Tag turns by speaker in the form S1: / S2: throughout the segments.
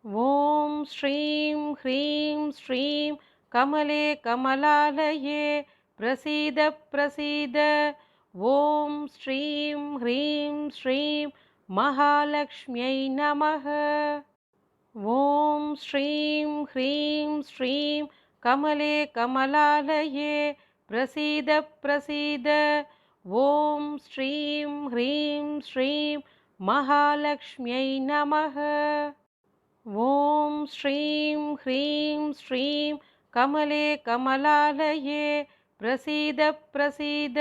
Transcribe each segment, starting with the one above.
S1: ॐ श्रीं ह्रीं श्रीं कमले कमलालये प्रसीद प्रसीद। ॐ श्रीं ह्रीं श्रीं महालक्ष्म्यै नमः। ॐ श्रीं ह्रीं श्रीं कमले कमलालये प्रसीद प्रसीद। ॐ श्रीं ह्रीं श्रीं महालक्ष्म्यै नमः। ॐ श्रीं ह्रीं श्रीं कमले कमलालये प्रसीद प्रसीद।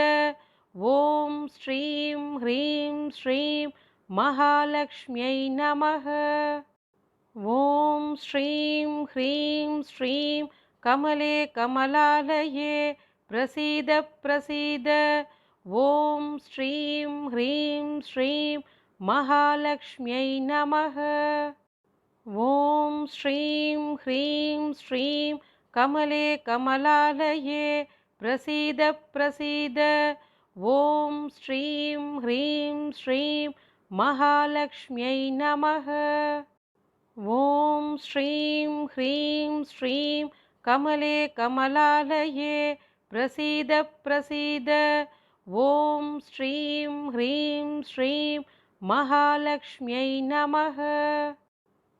S1: ॐ श्रीं ह्रीं श्रीं महालक्ष्म्यै नमः। ॐ श्रीं ह्रीं श्रीं कमले कमलालये प्रसीद प्रसीद। ॐ श्रीं ह्रीं श्रीं महालक्ष्म्यै नमः। ॐ श्रीं ह्रीं श्रीं कमले कमलालये प्रसीद प्रसीद। ॐ श्रीं ह्रीं श्रीं महालक्ष्म्यै नमः। ॐ श्रीं ह्रीं श्रीं कमले कमलालये प्रसीद प्रसीद। ॐ श्रीं ह्रीं श्रीं महालक्ष्म्यै नमः।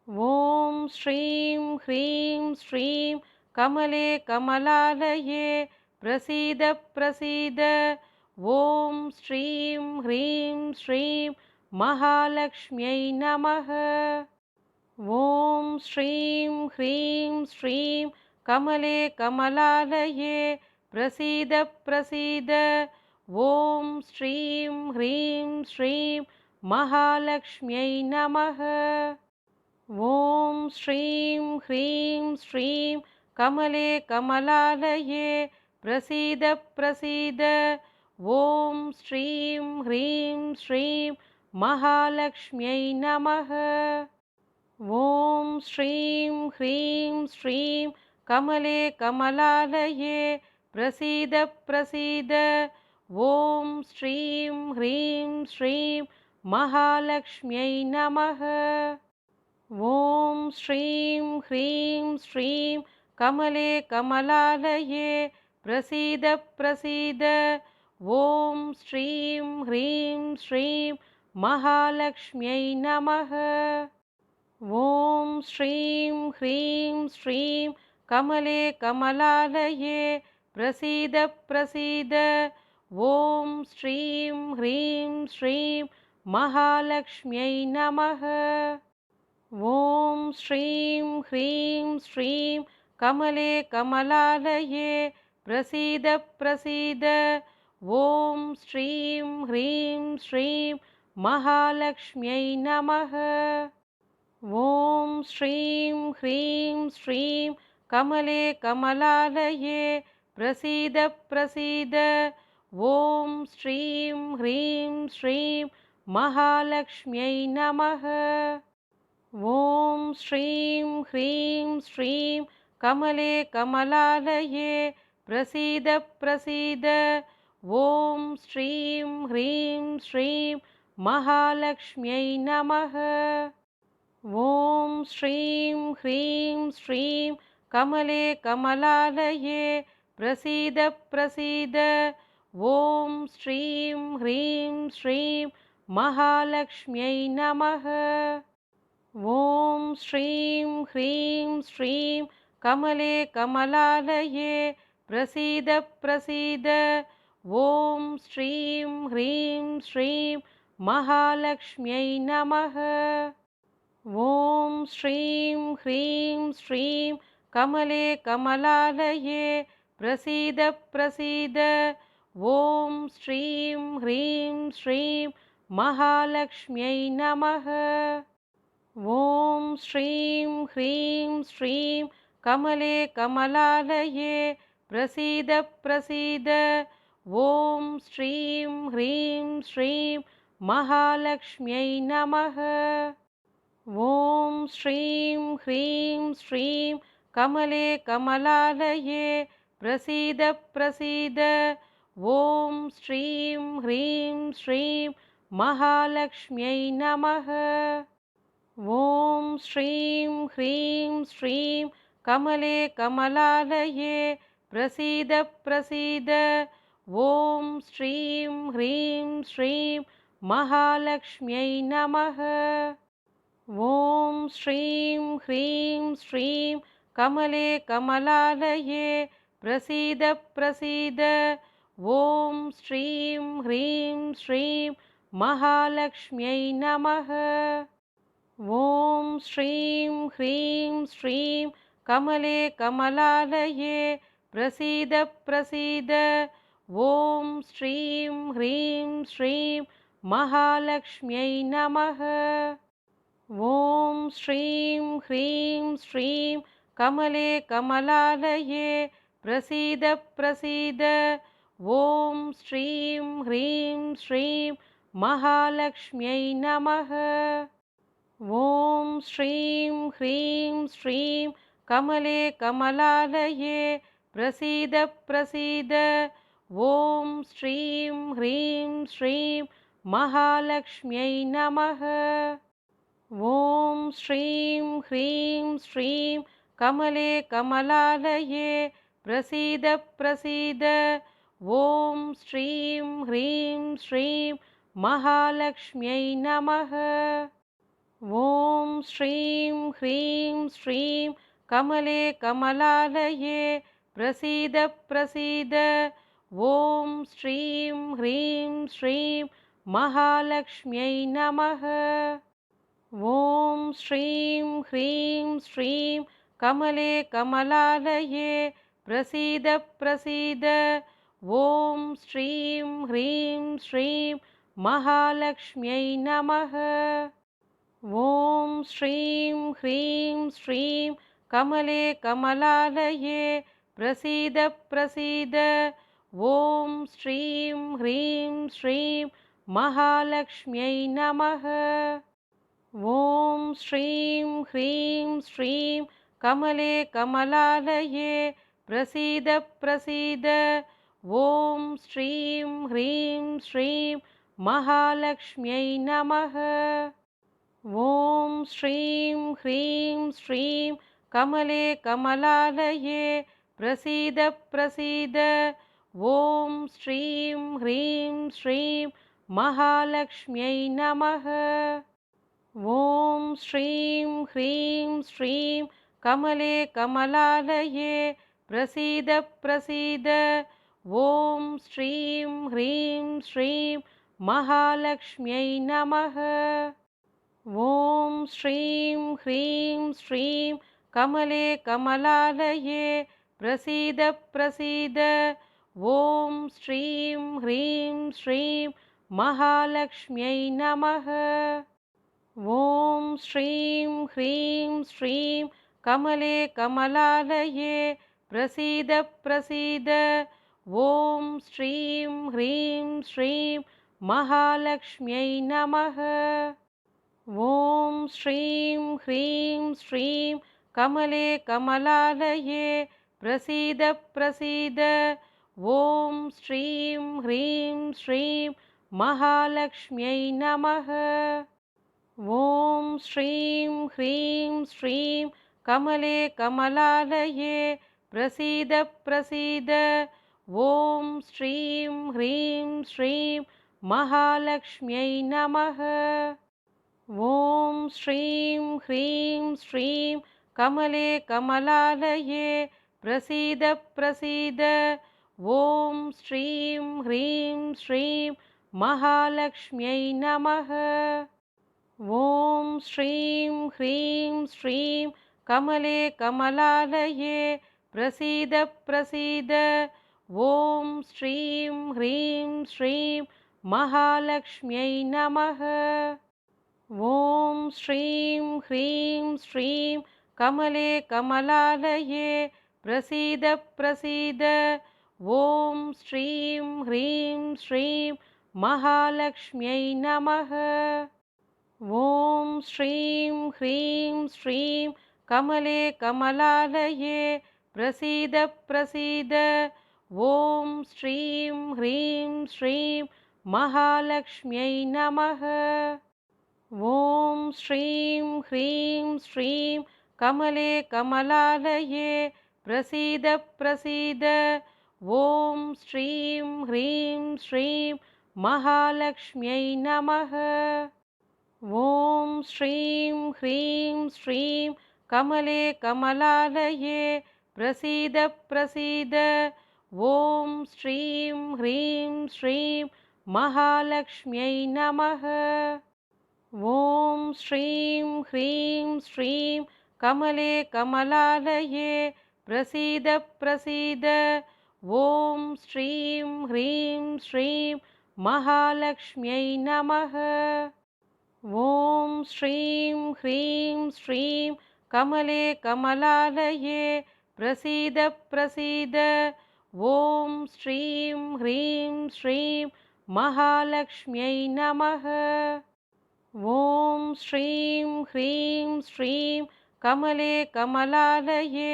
S1: ॐ श्रीं ह्रीं श्रीं कमले कमलालये प्रसीद प्रसीद। ॐ श्रीं ह्रीं श्रीं महालक्ष्म्यै नमः। ॐ श्रीं ह्रीं श्रीं कमले कमलालये प्रसीद प्रसीद। ॐ श्रीं ह्रीं श्रीं महालक्ष्म्यै नमः। ॐ श्रीं ह्रीं श्रीं कमले कमलालये प्रसीद प्रसीद। ॐ श्रीं ह्रीं श्रीं महालक्ष्म्यै नमः। ॐ श्रीं ह्रीं श्रीं कमले कमलालये प्रसीद प्रसीद। ॐ श्रीं ह्रीं श्रीं महालक्ष्म्यै नमः। ॐ श्रीं ह्रीं श्रीं कमले कमलालये प्रसीद प्रसीद। ॐ श्रीं ह्रीं श्रीं महालक्ष्म्यै नमः। ॐ श्रीं ह्रीं श्रीं कमले कमलालये प्रसीद प्रसीद। ॐ श्रीं ह्रीं श्रीं महालक्ष्म्यै नमः। ॐ श्रीं ह्रीं श्रीं कमले कमलालये प्रसीद प्रसीद। ॐ श्रीं ह्रीं श्रीं महालक्ष्म्यै नमः। ॐ श्रीं ह्रीं श्रीं कमले कमलालये प्रसीद प्रसीद। ॐ श्रीं ह्रीं श्रीं महालक्ष्म्यै नमः। ॐ श्रीं ह्रीं श्रीं कमले कमलालये प्रसीद प्रसीद। ॐ श्रीं ह्रीं श्रीं महालक्ष्म्यै नमः। ॐ श्रीं ह्रीं श्रीं कमले कमलालये प्रसीद प्रसीद। ॐ श्रीं ह्रीं श्रीं महालक्ष्म्यै नमः। ॐ श्रीं ह्रीं श्रीं कमले कमलालये प्रसीद प्रसीद। ॐ श्रीं ह्रीं श्रीं महालक्ष्म्यै नमः। ॐ श्रीं ह्रीं श्रीं कमले कमलालये प्रसीद प्रसीद। ॐ श्रीं ह्रीं श्रीं महालक्ष्म्यै नमः। ॐ श्रीं ह्रीं श्रीं कमले कमलालये प्रसीद प्रसीद। ॐ श्रीं ह्रीं श्रीं महालक्ष्म्यै नमः। ॐ श्रीं ह्रीं श्रीं कमले कमलालये प्रसीद प्रसीद। ॐ श्रीं ह्रीं श्रीं महालक्ष्म्यै नमः। ॐ श्रीं ह्रीं श्रीं कमले कमलालये प्रसीद प्रसीद। ॐ श्रीं ह्रीं श्रीं महालक्ष्म्यै नमः। ॐ श्रीं ह्रीं श्रीं कमले कमलालये प्रसीद प्रसीद। ॐ श्रीं ह्रीं श्रीं महालक्ष्म्यै नमः। ॐ श्रीं ह्रीं श्रीं कमले कमलालये प्रसीद प्रसीद। ॐ श्रीं ह्रीं श्रीं महालक्ष्म्यै नमः। ॐ श्रीं ह्रीं श्रीं कमले कमलालये प्रसीद प्रसीद। ॐ श्रीं ह्रीं श्रीं महालक्ष्म्यै नमः। ॐ श्रीं ह्रीं श्रीं कमले कमलालये प्रसीद प्रसीद। ॐ श्रीं ह्रीं श्रीं महालक्ष्म्यै नमः। ॐ श्रीं ह्रीं श्रीं कमले कमलालये प्रसीद प्रसीद। ॐ श्रीं ह्रीं श्रीं महालक्ष्म्यै नमः। ॐ श्रीं ह्रीं श्रीं कमले कमलालये प्रसीद प्रसीद। ॐ श्रीं ह्रीं श्रीं महालक्ष्म्यै नमः। ॐ श्रीं ह्रीं श्रीं कमले कमलालये प्रसीद प्रसीद। ॐ श्रीं ह्रीं श्रीं महालक्ष्म्यै नमः। ॐ श्रीं ह्रीं श्रीं कमले कमलालये प्रसीद प्रसीद। ॐ श्रीं ह्रीं श्रीं महालक्ष्म्यै नमः। ॐ श्रीं ह्रीं श्रीं कमले कमलालये प्रसीद प्रसीद। ॐ श्रीं ह्रीं श्रीं महालक्ष्म्यै नमः। ॐ श्रीं ह्रीं श्रीं कमले कमलालये प्रसीद प्रसीद। ॐ श्रीं ह्रीं श्रीं महालक्ष्म्यै नमः। ॐ श्रीं ह्रीं श्रीं कमले कमलालये प्रसीद प्रसीद। ॐ श्रीं ह्रीं श्रीं महालक्ष्म्यै नमः। ॐ श्रीं ह्रीं श्रीं कमले कमलालये प्रसीद प्रसीद। ॐ श्रीं ह्रीं श्रीं महालक्ष्म्यै नमः। ॐ श्रीं ह्रीं श्रीं कमले कमलालये प्रसीद प्रसीद। ॐ श्रीं ह्रीं श्रीं महालक्ष्म्यै नमः। ॐ श्रीं ह्रीं श्रीं कमले कमलालये प्रसीद प्रसीद। ॐ श्रीं ह्रीं श्रीं महालक्ष्म्यै नमः। ॐ श्रीं ह्रीं श्रीं कमले कमलालये प्रसीद प्रसीद। ॐ श्रीं ह्रीं श्रीं महालक्ष्म्यै नमः। ॐ श्रीं ह्रीं श्रीं कमले कमलालये प्रसीद प्रसीद। ॐ श्रीं ह्रीं श्रीं महालक्ष्म्यै नमः। ॐ श्रीं ह्रीं श्रीं कमले कमलालये प्रसीद प्रसीद। ॐ श्रीं ह्रीं श्रीं महालक्ष्म्यै नमः। ॐ श्रीं ह्रीं श्रीं कमले कमलालये प्रसीद प्रसीद। ॐ श्रीं ह्रीं श्रीं महालक्ष्म्यै नमः। ॐ श्रीं ह्रीं श्रीं कमले कमलालये प्रसीद प्रसीद। ॐ श्रीं ह्रीं श्रीं महालक्ष्म्यै नमः। ॐ श्रीं ह्रीं श्रीं कमले कमलालये प्रसीद प्रसीद। ॐ श्रीं ह्रीं श्रीं महालक्ष्म्यै नमः। ॐ श्रीं ह्रीं श्रीं कमले कमलालये प्रसीद प्रसीद। ॐ श्रीं ह्रीं श्रीं महालक्ष्म्यै नमः। ॐ श्रीं ह्रीं श्रीं कमले कमलालये प्रसीद प्रसीद। ॐ श्रीं ह्रीं श्रीं महालक्ष्म्यै नमः। ॐ श्रीं ह्रीं श्रीं कमले कमलालये प्रसीद प्रसीद। ॐ श्रीं ह्रीं श्रीं महालक्ष्म्यै नमः। ॐ श्रीं ह्रीं श्रीं कमले कमलालये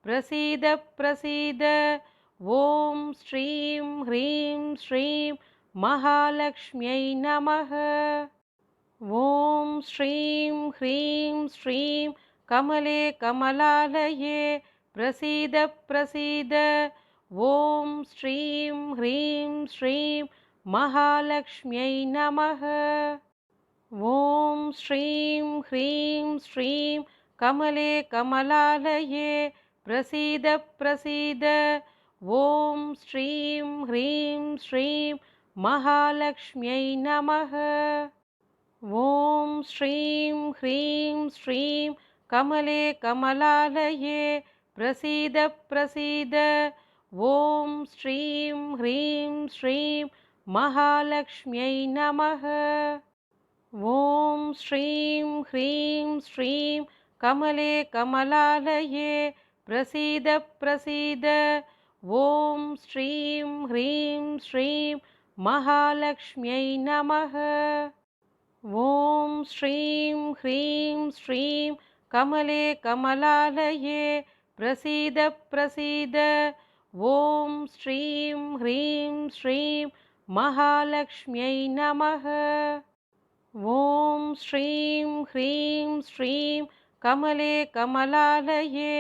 S1: प्रसीद प्रसीद। ॐ श्रीं ह्रीं श्रीं महालक्ष्म्यै नमः। ॐ श्रीं ह्रीं श्रीं कमले कमलालये प्रसीद प्रसीद। ॐ श्रीं ह्रीं श्रीं महालक्ष्म्यै नमः। ॐ श्रीं ह्रीं श्रीं कमले कमलालये प्रसीद प्रसीद। ॐ श्रीं ह्रीं श्रीं महालक्ष्म्यै नमः। ॐ श्रीं ह्रीं श्रीं कमले कमलालये प्रसीद प्रसीद। ॐ श्रीं ह्रीं श्रीं महालक्ष्म्यै नमः। ॐ श्रीं ह्रीं श्रीं कमले कमलालये प्रसीद प्रसीद। ॐ श्रीं ह्रीं श्रीं महालक्ष्म्यै नमः। ॐ श्रीं ह्रीं श्रीं कमले कमलालये प्रसीद प्रसीद। ॐ श्रीं ह्रीं श्रीं महालक्ष्म्यै नमः। ॐ श्रीं ह्रीं श्रीं कमले कमलालये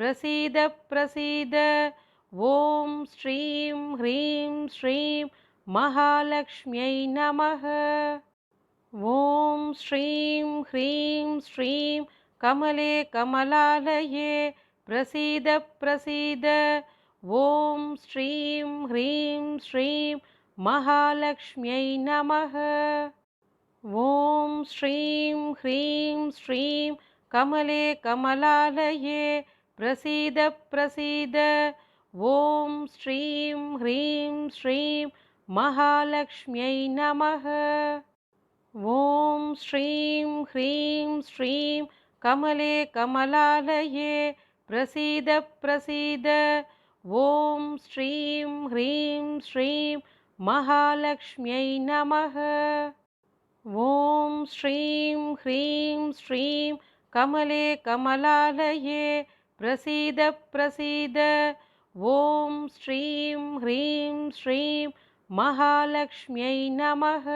S1: प्रसीद प्रसीद। ॐ श्रीं ह्रीं श्रीं महालक्ष्म्यै नमः। ॐ श्रीं ह्रीं श्रीं कमले कमलालये प्रसीद प्रसीद। ॐ श्रीं ह्रीं श्रीं महालक्ष्म्यै नमः। ॐ श्रीं ह्रीं श्रीं कमले कमलालये प्रसीद प्रसीद। ॐ श्रीं ह्रीं श्रीं महालक्ष्म्यै नमः। ॐ श्रीं ह्रीं श्रीं कमले कमलालये प्रसीद प्रसीद। ॐ श्रीं ह्रीं श्रीं महालक्ष्म्यै नमः। ॐ श्रीं ह्रीं श्रीं कमले कमलालये प्रसीद प्रसीद। ॐ श्रीं ह्रीं श्रीं महालक्ष्म्यै नमः।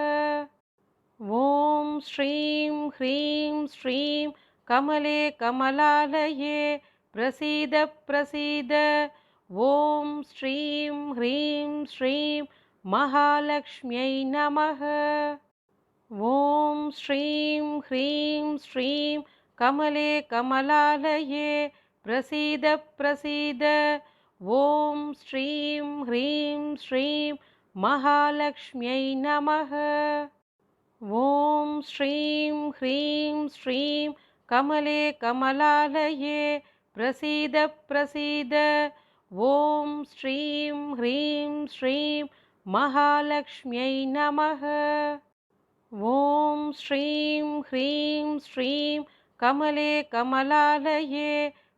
S1: ॐ श्रीं ह्रीं श्रीं कमले कमलालये प्रसीद प्रसीद। ॐ श्रीं ह्रीं श्रीं महालक्ष्म्यै नमः। ॐ श्रीं ह्रीं श्रीं कमले कमलालये प्रसीद प्रसीद। ॐ श्रीं ह्रीं श्रीं महालक्ष्म्यै नमः। ॐ श्रीं ह्रीं श्रीं कमले कमलालये प्रसीद प्रसीद। ॐ श्रीं ह्रीं श्रीं महालक्ष्म्यै नमः। ॐ श्रीं ह्रीं श्रीं कमले कमलालये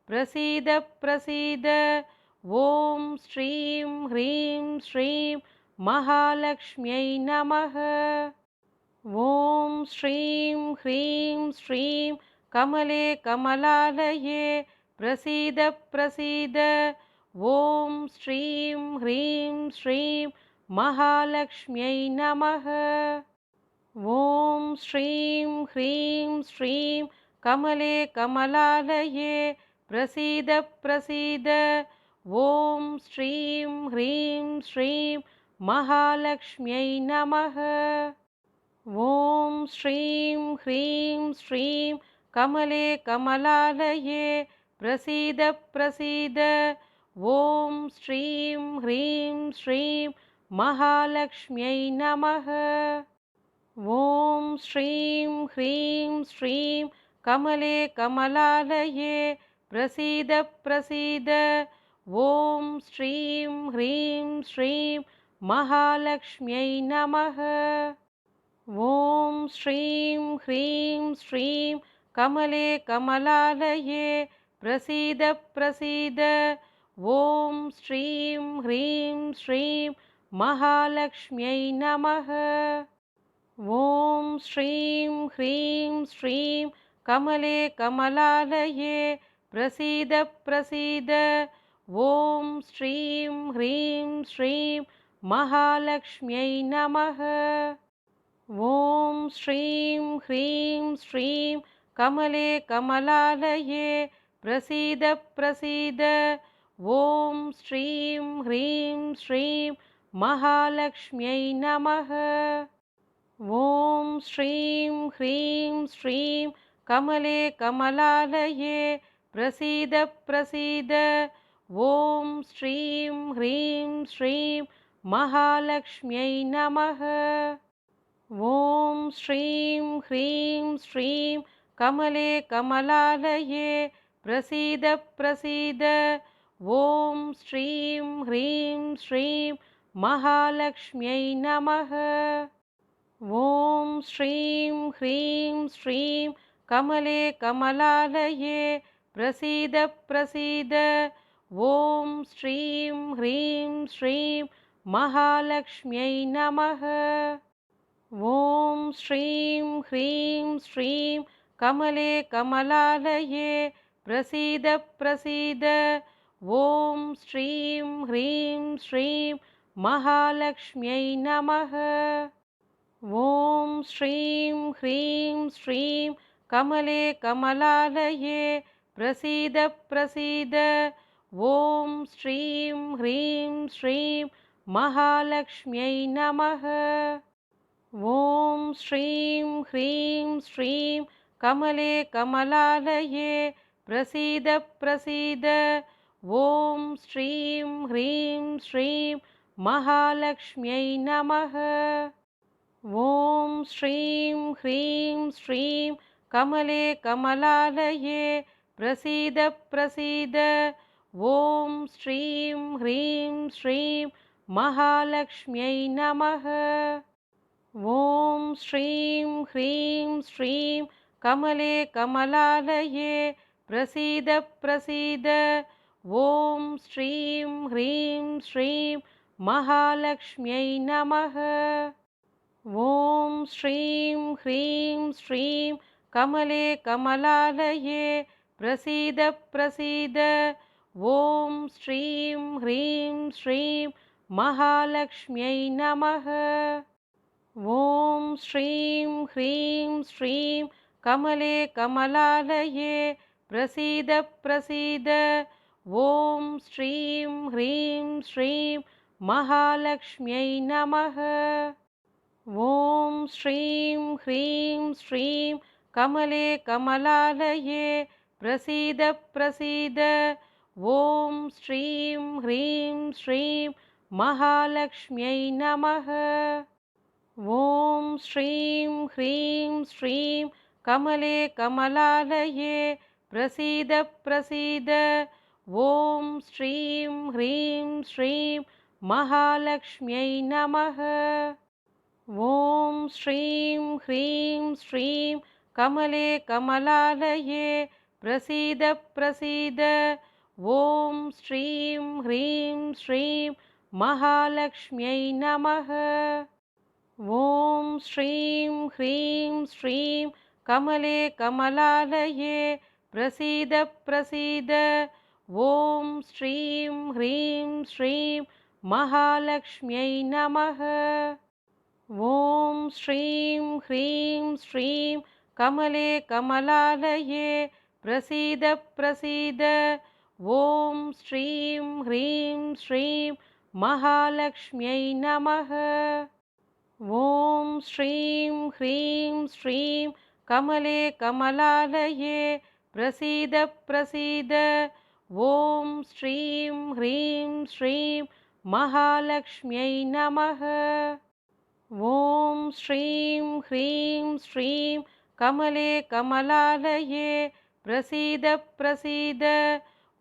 S1: प्रसीद प्रसीद। ॐ श्रीं ह्रीं श्रीं महालक्ष्म्यै नमः। ॐ श्रीं ह्रीं श्रीं कमले कमलालये प्रसीद प्रसीद। ॐ श्रीं ह्रीं श्रीं महालक्ष्म्यै नमः। ॐ श्रीं ह्रीं श्रीं कमले कमलालये प्रसीद प्रसीद। ॐ श्रीं ह्रीं श्रीं महालक्ष्म्यै नमः। ॐ श्रीं ह्रीं श्रीं कमले कमलालये प्रसीद प्रसीद। ॐ श्रीं ह्रीं श्रीं महालक्ष्म्यै नमः। ॐ श्रीं ह्रीं श्रीं कमले कमलालये प्रसीद प्रसीद। ॐ श्रीं ह्रीं श्रीं महालक्ष्म्यै नमः। ॐ श्रीं ह्रीं श्रीं कमले कमलालये प्रसीद प्रसीद। ॐ श्रीं ह्रीं श्रीं महालक्ष्म्यै नमः। ॐ श्रीं ह्रीं श्रीं कमले कमलालये प्रसीद प्रसीद। ॐ श्रीं ह्रीं श्रीं महालक्ष्म्यै नमः। ॐ श्रीं ह्रीं श्रीं कमले कमलालये प्रसीद प्रसीद। ॐ श्रीं ह्रीं श्रीं महालक्ष्म्यै नमः। ॐ श्रीं ह्रीं श्रीं कमले कमलालये प्रसीद प्रसीद। ॐ श्रीं ह्रीं श्रीं महालक्ष्म्यै नमः। ॐ श्रीं ह्रीं श्रीं कमले कमलालये प्रसीद प्रसीद। ॐ श्रीं ह्रीं श्रीं महालक्ष्म्यै नमः। ॐ श्रीं ह्रीं श्रीं कमले कमलालये प्रसीद प्रसीद। ॐ श्रीं ह्रीं श्रीं महालक्ष्म्यै नमः। ॐ श्रीं ह्रीं श्रीं कमले कमलालये प्रसीद प्रसीद। ॐ श्रीं ह्रीं श्रीं महालक्ष्म्यै नमः। ॐ श्रीं ह्रीं श्रीं कमले कमलालये प्रसीद प्रसीद। ॐ श्रीं ह्रीं श्रीं महालक्ष्म्यै नमः। ॐ श्रीं ह्रीं श्रीं कमले कमलालये प्रसीद प्रसीद। ॐ श्रीं ह्रीं श्रीं महालक्ष्म्यै नमः। ॐ श्रीं ह्रीं श्रीं कमले कमलालये प्रसीद प्रसीद। ॐ श्रीं ह्रीं श्रीं महालक्ष्म्यै नमः। ॐ श्रीं ह्रीं श्रीं कमले कमलालये प्रसीद प्रसीद। ॐ श्रीं ह्रीं श्रीं महालक्ष्म्यै नमः। ॐ श्रीं ह्रीं श्रीं कमले कमलालये प्रसीद प्रसीद। ॐ श्रीं ह्रीं श्रीं महालक्ष्म्यै नमः। ॐ श्रीं ह्रीं श्रीं कमले कमलालये प्रसीद प्रसीद। ॐ श्रीं ह्रीं श्रीं महालक्ष्म्यै नमः। ॐ श्रीं ह्रीं श्रीं कमले कमलालये प्रसीद प्रसीद। ॐ श्रीं ह्रीं श्रीं महालक्ष्म्यै नमः। ॐ श्रीं ह्रीं श्रीं कमले कमलालये प्रसीद प्रसीद। ॐ श्रीं ह्रीं श्रीं महालक्ष्म्यै नमः। ॐ श्रीं ह्रीं श्रीं कमले कमलालये प्रसीद प्रसीद। ॐ श्रीं ह्रीं श्रीं महालक्ष्म्यै नमः। ॐ श्रीं ह्रीं श्रीं कमले कमलालये प्रसीद प्रसीद। ॐ श्रीं ह्रीं श्रीं महालक्ष्म्यै नमः। ॐ श्रीं ह्रीं श्रीं कमले कमलालये प्रसीद प्रसीद ॐ श्रीं ह्रीं श्रीं महालक्ष्म्यै नमः। ॐ श्रीं ह्रीं श्रीं कमले कमलालये प्रसीद प्रसीद ॐ श्रीं ह्रीं श्रीं महालक्ष्म्यै नमः। ॐ श्रीं ह्रीं श्रीं कमले कमलालये प्रसीद प्रसीद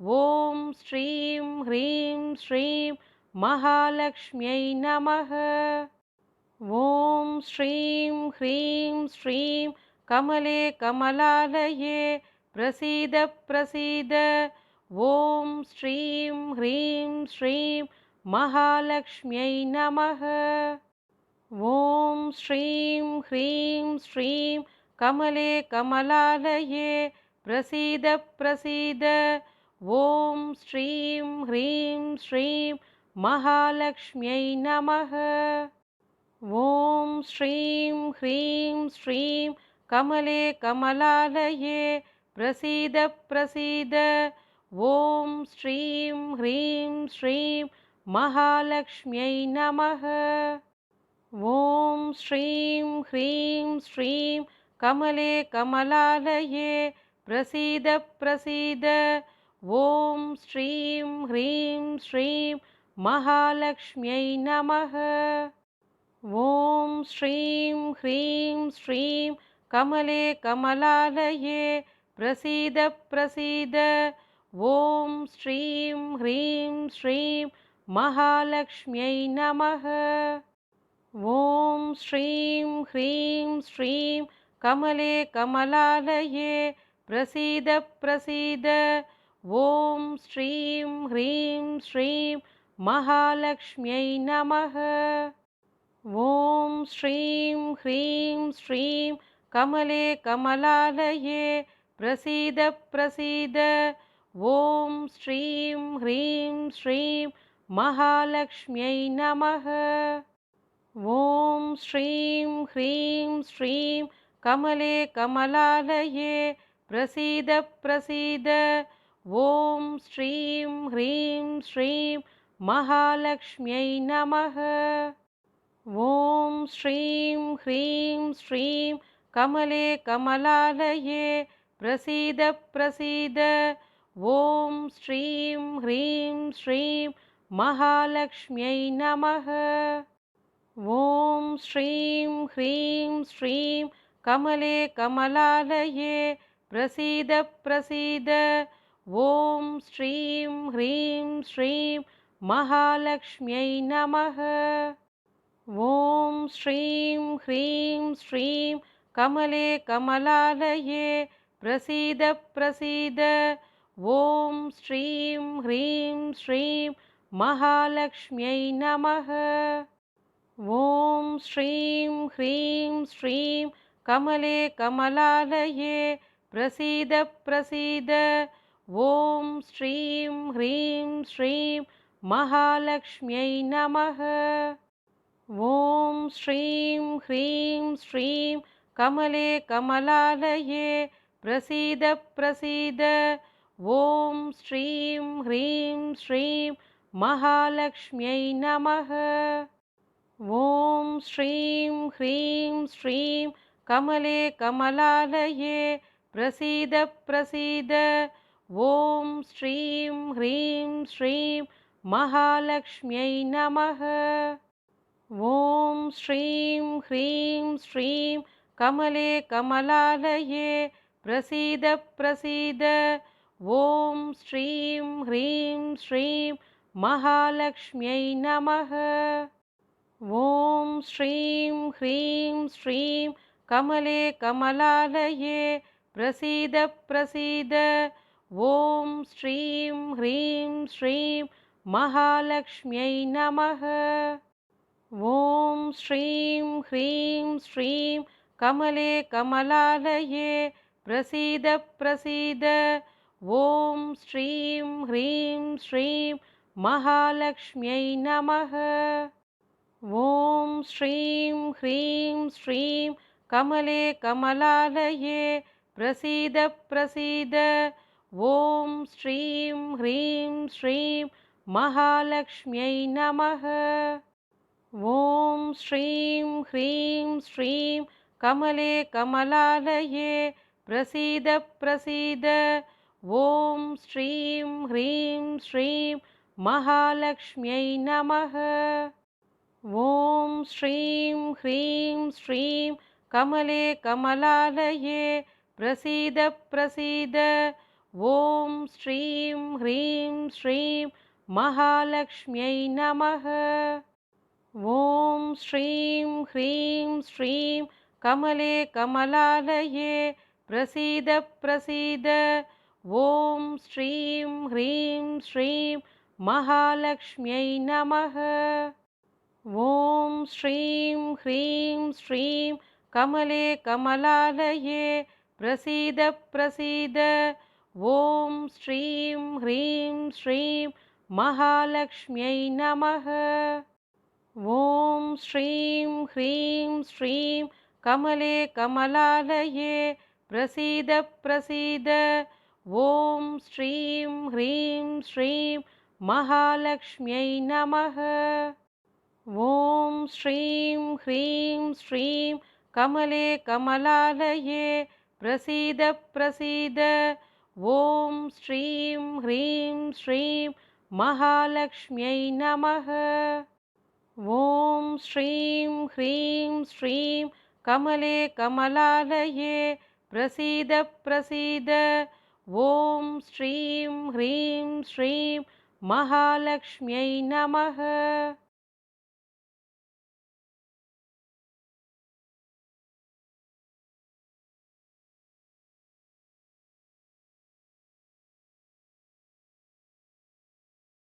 S1: ॐ श्रीं ह्रीं श्रीं महालक्ष्म्यै नमः। ॐ श्रीं ह्रीं श्रीं कमले कमलालये प्रसीद प्रसीद ॐ श्रीं ह्रीं श्रीं महालक्ष्म्यै नमः। ॐ श्रीं ह्रीं श्रीं कमले कमलालये प्रसीद प्रसीद ॐ श्रीं ह्रीं श्रीं महालक्ष्म्यै नमः। ॐ श्रीं ह्रीं श्रीं कमले कमलालये प्रसीद प्रसीद ॐ श्रीं ह्रीं श्रीं महालक्ष्म्यै नमः। ॐ श्रीं ह्रीं श्रीं कमले कमलालये प्रसीद प्रसीद ॐ श्रीं ह्रीं श्रीं महालक्ष्म्यै नमः। ॐ श्रीं ह्रीं श्रीं कमले कमलालये प्रसीद प्रसीद ॐ श्रीं ह्रीं श्रीं महालक्ष्म्यै नमः। ॐ श्रीं ह्रीं श्रीं कमले कमलालये प्रसीद प्रसीद ॐ श्रीं ह्रीं श्रीं महालक्ष्म्यै नमः। ॐ श्रीं ह्रीं श्रीं कमले कमलालये प्रसीद प्रसीद ॐ श्रीं ह्रीं श्रीं महालक्ष्म्यै नमः। ॐ श्रीं ह्रीं श्रीं कमले कमलालये प्रसीद प्रसीद ॐ श्रीं ह्रीं श्रीं महालक्ष्म्यै नमः। ॐ श्रीं ह्रीं श्रीं कमले कमलालये प्रसीद प्रसीद ॐ श्रीं ह्रीं श्रीं महालक्ष्म्यै नमः। ॐ श्रीं ह्रीं श्रीं कमले कमलालये प्रसीद प्रसीद ॐ श्रीं ह्रीं श्रीं महालक्ष्म्यै नमः। ॐ श्रीं ह्रीं श्रीं कमले कमलालये प्रसीद प्रसीद ॐ श्रीं ह्रीं श्रीं महालक्ष्म्यै नमः। ॐ श्रीं ह्रीं श्रीं कमले कमलालये प्रसीद प्रसीद ॐ श्रीं ह्रीं श्रीं महालक्ष्म्यै नमः। ॐ श्रीं ह्रीं श्रीं कमले कमलालये प्रसीद प्रसीद ॐ श्रीं ह्रीं श्रीं महालक्ष्म्यै नमः। ॐ श्रीं ह्रीं श्रीं कमले कमलालये प्रसीद प्रसीद ॐ श्रीं ह्रीं श्रीं महालक्ष्म्यै नमः। ॐ श्रीं ह्रीं श्रीं कमले कमलालये प्रसीद प्रसीद ॐ श्रीं ह्रीं श्रीं महालक्ष्म्यै नमः। ॐ श्रीं ह्रीं श्रीं कमले कमलालये प्रसीद प्रसीद ॐ श्रीं ह्रीं श्रीं महालक्ष्म्यै नमः। ॐ श्रीं ह्रीं श्रीं कमले कमलालये प्रसीद प्रसीद ॐ श्रीं ह्रीं श्रीं महालक्ष्म्यै नमः। ॐ श्रीं ह्रीं श्रीं कमले कमलालये प्रसीद प्रसीद ॐ श्रीं ह्रीं श्रीं महालक्ष्म्यै नमः। ॐ श्रीं ह्रीं श्रीं कमले कमलालये प्रसीद प्रसीद ॐ श्रीं ह्रीं श्रीं महालक्ष्म्यै नमः। ॐ श्रीं ह्रीं श्रीं कमले कमलालये प्रसीद प्रसीद ॐ श्रीं ह्रीं श्रीं महालक्ष्म्यै नमः। ॐ श्रीं ह्रीं श्रीं कमले कमलालये प्रसीद प्रसीद ॐ श्रीं ह्रीं श्रीं महालक्ष्म्यै नमः। ॐ श्रीं ह्रीं श्रीं कमले कमलालये प्रसीद प्रसीद ॐ श्रीं ह्रीं श्रीं महालक्ष्म्यै नमः। ॐ श्रीं ह्रीं श्रीं कमले कमलालये प्रसीद प्रसीद ॐ श्रीं ह्रीं श्रीं महालक्ष्म्यै नमः। ॐ श्रीं ह्रीं श्रीं कमले कमलालये प्रसीद प्रसीद ॐ श्रीं ह्रीं श्रीं महालक्ष्म्यै नमः। ॐ श्रीं ह्रीं श्रीं कमले कमलालये प्रसीद प्रसीद ॐ श्रीं ह्रीं श्रीं महालक्ष्म्यै नमः।